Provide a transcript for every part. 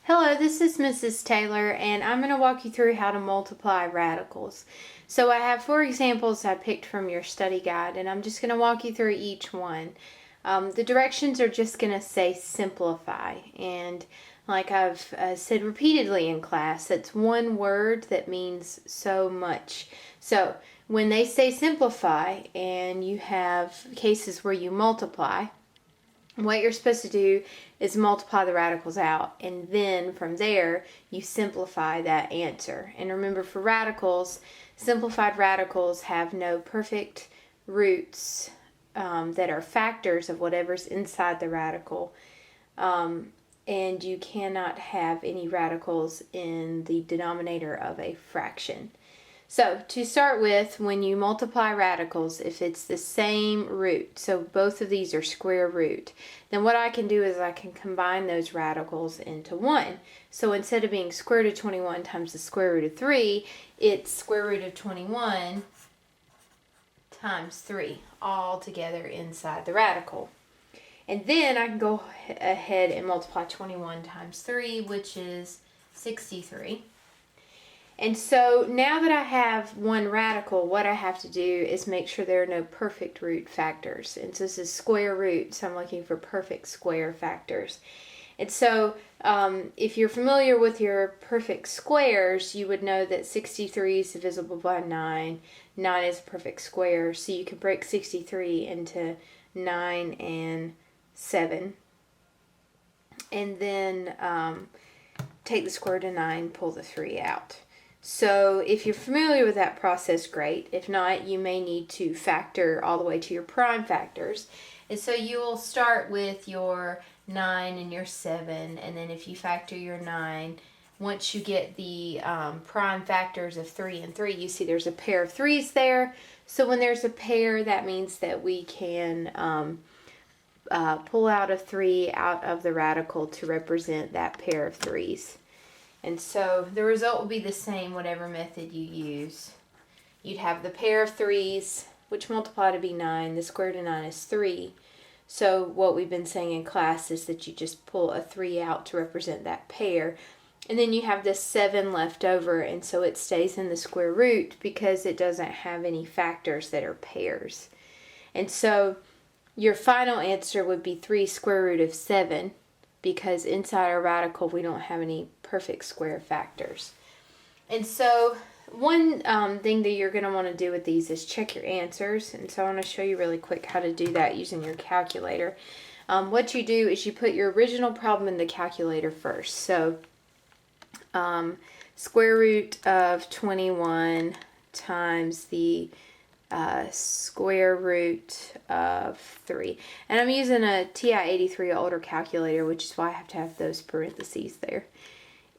Hello, this is Mrs. Taylor, and I'm going to walk you through how to multiply radicals. So I have 4 examples I picked from your study guide, and I'm just going to walk you through each one. The directions are just going to say simplify, and like I've said repeatedly in class, that's one word that means so much. So when they say simplify and you have cases where you multiply, what you're supposed to do is multiply the radicals out, and then from there you simplify that answer. And remember, for radicals, simplified radicals have no perfect roots that are factors of whatever's inside the radical, and you cannot have any radicals in the denominator of a fraction. So to start with, when you multiply radicals, if it's the same root, so both of these are square root, then what I can do is I can combine those radicals into 1. So instead of being square root of 21 times the square root of 3, it's square root of 21 times 3, all together inside the radical. And then I can go ahead and multiply 21 times 3, which is 63. And so now that I have one radical, what I have to do is make sure there are no perfect root factors. And so this is square root, so I'm looking for perfect square factors. And so if you're familiar with your perfect squares, you would know that 63 is divisible by 9. 9 is a perfect square, so you could break 63 into 9 and 7. And then take the square root of 9, pull the 3 out. So if you're familiar with that process, great. If not, you may need to factor all the way to your prime factors. And so you will start with your 9 and your 7, and then if you factor your 9, once you get the prime factors of 3 and 3, you see there's a pair of 3's there. So when there's a pair, that means that we can pull out a 3 out of the radical to represent that pair of 3's. And so the result will be the same whatever method you use. You'd have the pair of 3's, which multiply to be 9. The square root of 9 is 3. So what we've been saying in class is that you just pull a 3 out to represent that pair. And then you have this 7 left over, and so it stays in the square root because it doesn't have any factors that are pairs. And so your final answer would be 3 square root of 7, because inside our radical we don't have any perfect square factors. And so one thing that you're going to want to do with these is check your answers. And so I want to show you really quick how to do that using your calculator. What you do is you put your original problem in the calculator first. So square root of 21 times the square root of 3. And I'm using a TI-83 older calculator, which is why I have to have those parentheses there.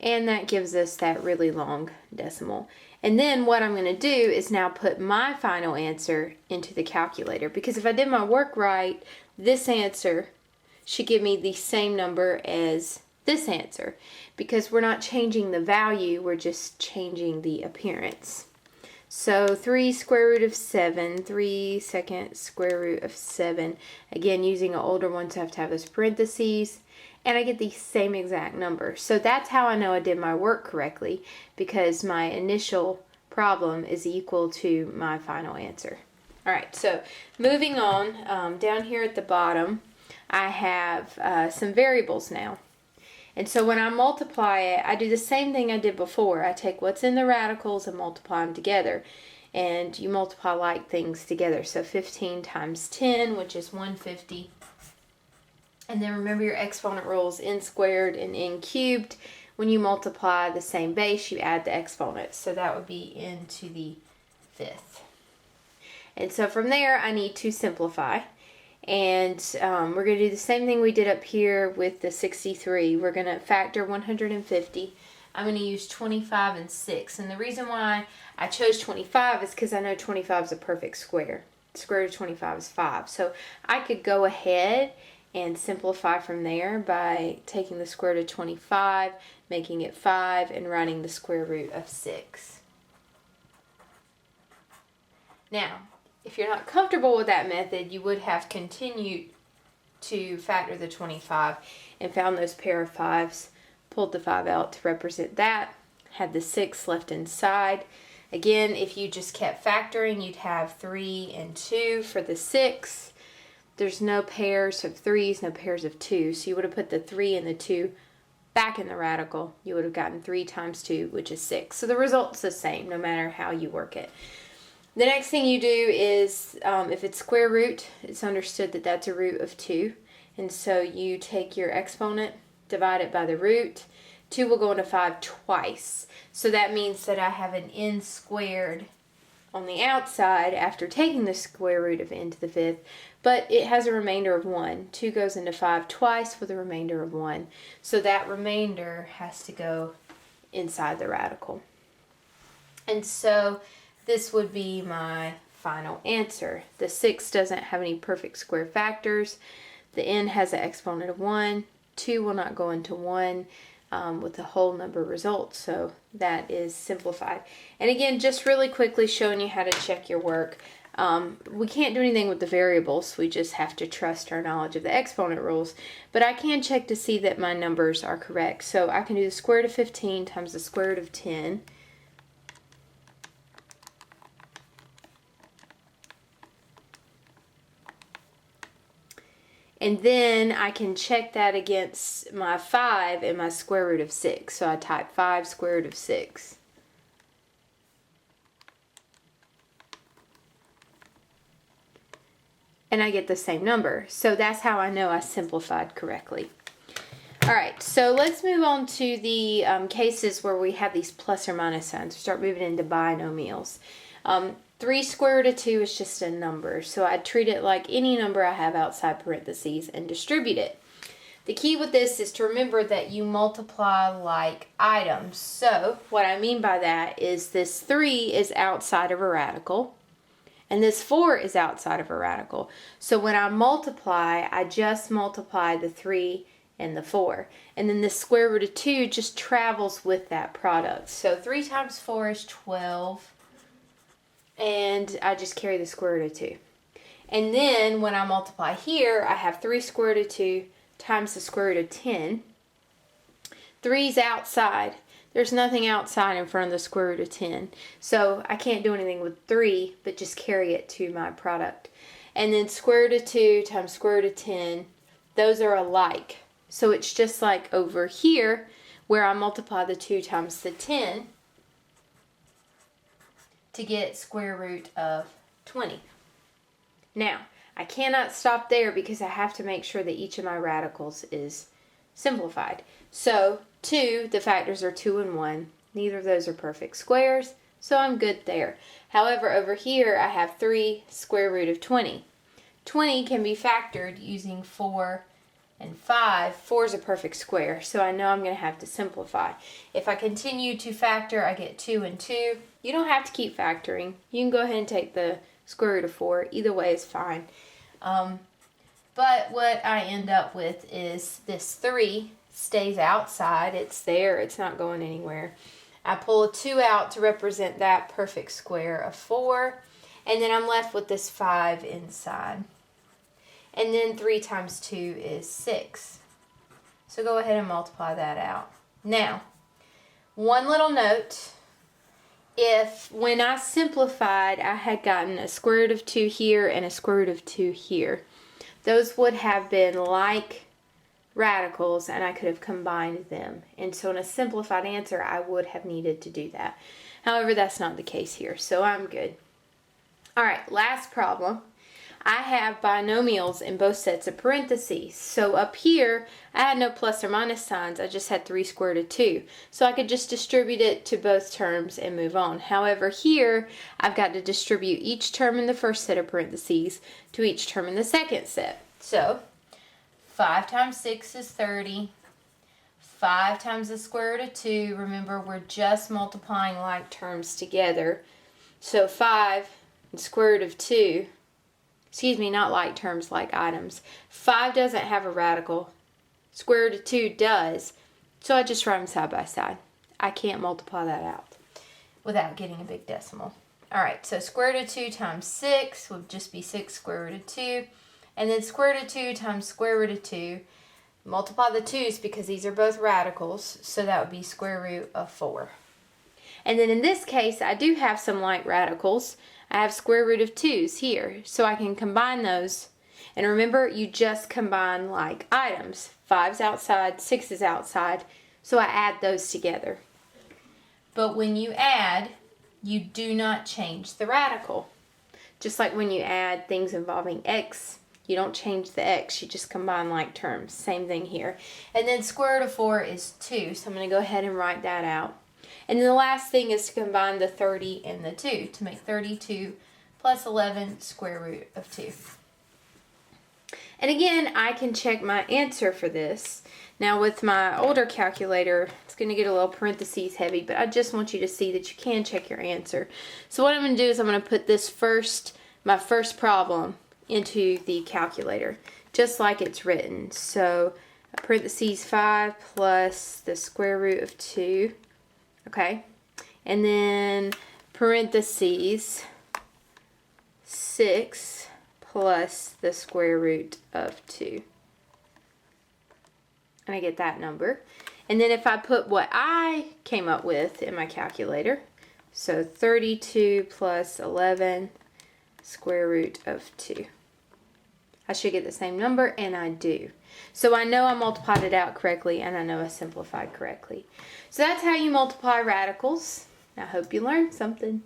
And that gives us that really long decimal. And then what I'm going to do is now put my final answer into the calculator, because if I did my work right, this answer should give me the same number as this answer, because we're not changing the value, we're just changing the appearance. So 3 square root of 7, 3 second square root of 7. Again, using an older one, so I have to have those parentheses. And I get the same exact number. So that's how I know I did my work correctly, because my initial problem is equal to my final answer. All right, so moving on, down here at the bottom, I have some variables now. And so when I multiply it, I do the same thing I did before. I take what's in the radicals and multiply them together. And you multiply like things together. So 15 times 10, which is 150. And then remember your exponent rules, n squared and n cubed. When you multiply the same base, you add the exponents. So that would be n to the 5th. And so from there, I need to simplify. And we're going to do the same thing we did up here with the 63. We're going to factor 150. I'm going to use 25 and 6. And the reason why I chose 25 is because I know 25 is a perfect square. Square root of 25 is 5. So I could go ahead and simplify from there by taking the square root of 25, making it 5, and writing the square root of 6. Now, if you're not comfortable with that method, you would have continued to factor the 25 and found those pair of 5's, pulled the 5 out to represent that, had the 6 left inside. Again, if you just kept factoring, you'd have 3 and 2 for the 6. There's no pairs of 3s, no pairs of 2s, so you would have put the 3 and the 2 back in the radical. You would have gotten 3 times 2, which is 6. So the result's the same, no matter how you work it. The next thing you do is, if it's square root, it's understood that that's a root of 2. And so you take your exponent, divide it by the root. 2 will go into 5 twice. So that means that I have an n squared on the outside after taking the square root of n to the 5th, but it has a remainder of 1. 2 goes into 5 twice with a remainder of 1. So that remainder has to go inside the radical. And so this would be my final answer. The 6 doesn't have any perfect square factors. The n has an exponent of 1. 2 will not go into 1 with the whole number result. So that is simplified. And again, just really quickly showing you how to check your work. We can't do anything with the variables. We just have to trust our knowledge of the exponent rules. But I can check to see that my numbers are correct. So I can do the square root of 15 times the square root of 10. And then I can check that against my 5 and my square root of 6. So I type 5 square root of 6. And I get the same number. So that's how I know I simplified correctly. All right, so let's move on to the cases where we have these plus or minus signs. We start moving into binomials. 3 square root of 2 is just a number, so I treat it like any number I have outside parentheses and distribute it. The key with this is to remember that you multiply like items. So what I mean by that is this 3 is outside of a radical, and this 4 is outside of a radical. So when I multiply, I just multiply the 3 and the 4. And then the square root of 2 just travels with that product. So 3 times 4 is 12. And I just carry the square root of 2. And then when I multiply here, I have 3 square root of 2 times the square root of 10. 3's outside. There's nothing outside in front of the square root of 10. So I can't do anything with 3, but just carry it to my product. And then square root of 2 times square root of 10, those are alike. So it's just like over here where I multiply the 2 times the 10 to get square root of 20. Now, I cannot stop there because I have to make sure that each of my radicals is simplified. So 2, the factors are 2 and 1. Neither of those are perfect squares, so I'm good there. However, over here I have 3 square root of 20. 20 can be factored using 4 and 5. 4 is a perfect square, so I know I'm going to have to simplify. If I continue to factor, I get 2 and 2. You don't have to keep factoring. You can go ahead and take the square root of 4. Either way is fine. But what I end up with is this 3 stays outside. It's there. It's not going anywhere. I pull a 2 out to represent that perfect square of 4. And then I'm left with this 5 inside. And then 3 times 2 is 6. So go ahead and multiply that out. Now, one little note. If when I simplified, I had gotten a square root of 2 here and a square root of 2 here, those would have been like radicals and I could have combined them. And so in a simplified answer, I would have needed to do that. However, that's not the case here, so I'm good. All right, last problem. I have binomials in both sets of parentheses. So up here, I had no plus or minus signs. I just had 3 square root of 2. So I could just distribute it to both terms and move on. However, here, I've got to distribute each term in the first set of parentheses to each term in the second set. So 5 times 6 is 30. 5 times the square root of 2. Remember, we're just multiplying like terms together. So 5 and square root of 2. Excuse me, not like terms, like items. 5 doesn't have a radical. Square root of 2 does. So I just write them side by side. I can't multiply that out without getting a big decimal. Alright, so square root of 2 times 6 would just be 6 square root of 2. And then square root of 2 times square root of 2. Multiply the 2's because these are both radicals, so that would be square root of 4. And then in this case, I do have some like radicals. I have square root of 2's here, so I can combine those. And remember, you just combine like items. 5's outside, 6 is outside, so I add those together. But when you add, you do not change the radical. Just like when you add things involving x, you don't change the x, you just combine like terms. Same thing here. And then square root of 4 is 2, so I'm going to go ahead and write that out. And then the last thing is to combine the 30 and the 2 to make 32 plus 11 square root of 2. And again, I can check my answer for this. Now with my older calculator, it's going to get a little parentheses heavy, but I just want you to see that you can check your answer. So what I'm going to do is I'm going to put this my first problem into the calculator, just like it's written. So parentheses 5 plus the square root of 2, okay? And then parentheses 6 plus the square root of 2. And I get that number. And then if I put what I came up with in my calculator, so 32 plus 11 square root of 2. I should get the same number, and I do. So I know I multiplied it out correctly, and I know I simplified correctly. So that's how you multiply radicals. I hope you learned something.